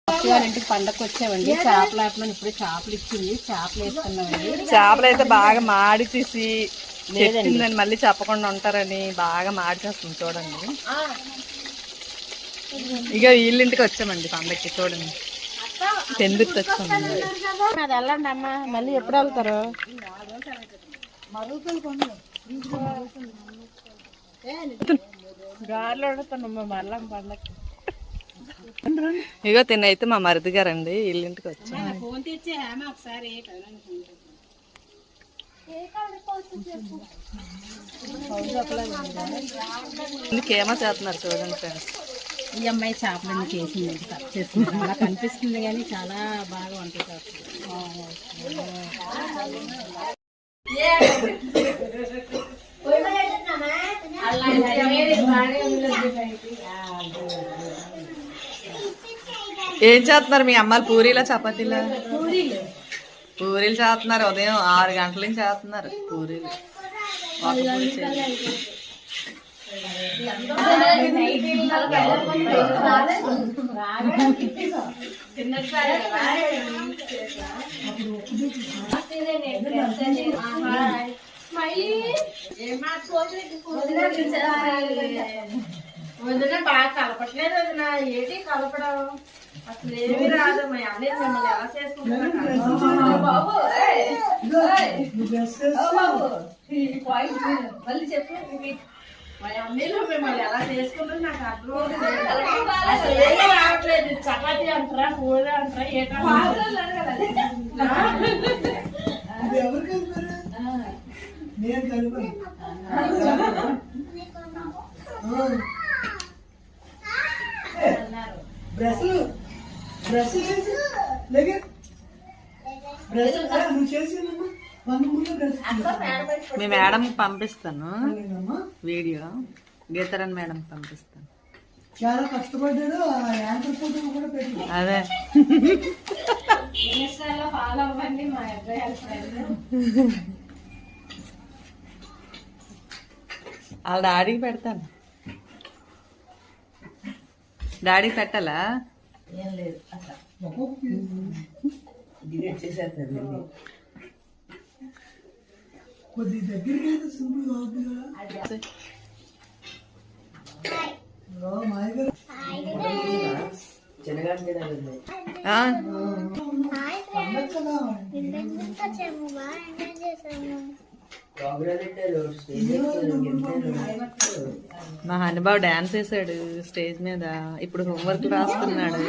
ఇంటికి పండగకి వచ్చామండి. చేపలు ఆటలను ఇప్పుడు చేపలు ఇచ్చింది, చేపలు వేసుకున్నామండి. చేపలు అయితే బాగా మాడి చేసి చెప్పిందని మళ్ళీ చెప్పకుండా ఉంటారని బాగా మాడి చేస్తుంది చూడండి. ఇక వీళ్ళింటికి వచ్చామండి పండగకి. చూడండి పెందుర్తి వచ్చామండి. అది వెళ్ళండి అమ్మా, మళ్ళీ ఎప్పుడు వెళ్తారు? గాలిలో వండుతానమ్మా మళ్ళీ పండగకి. ఇగో తినైతే మా మరిది గారండి వీళ్ళింటికి వచ్చాం. ఫోన్ తెచ్చే ఒకసారి కేమో చేస్తున్నారు చూడండి ఫ్రెండ్స్. ఈ అమ్మాయి చేపలన్నీ చేసింది, కట్ చేస్తుంది. అలా కనిపిస్తుంది కానీ చాలా బాగా వంట చేస్తుంది. ఏం చేస్తున్నారు మీ అమ్మాయిలు? పూరీలా చపాతీలా? పూరీలు చేస్తున్నారు. ఉదయం 6 గంటల నుంచి చేస్తున్నారు పూరీలు. వదిన బాగా కలపట్లేదు. వదిన ఏంటి కలపడం? అసలు ఏమి రాదు. మా అన్నీ మిమ్మల్ని ఎలా చేసుకుంటున్నాను బాబు. మళ్ళీ చెప్పు. మా అమ్మీలో మిమ్మల్ని ఎలా చేసుకుంటారు నాకు అర్థం అసలు ఏమీ రావట్లేదు. చపాతీ అంటారా, కూర అంటారా, ఏ మీ మేడం పంపిస్తాను వీడియో. గీతరన్ మేడం పంపిస్తాను. చాలా కష్టపడ్డాడు. అదే ఇన్స్టాలో ఫాలో అవ్వండి మా అబ్బాయి ఫ్రెండ్. వాళ్ళ డాడీకి పెడతాను. డాడీకి పెట్టాలా? ఏం లేదు కొద్ది దగ్గరికి అయితే సింపుల్ అవుతుంది. మా హనుబాబు డాన్స్ వేసాడు స్టేజ్ మీద. ఇప్పుడు హోంవర్క్ రాస్తున్నాడు.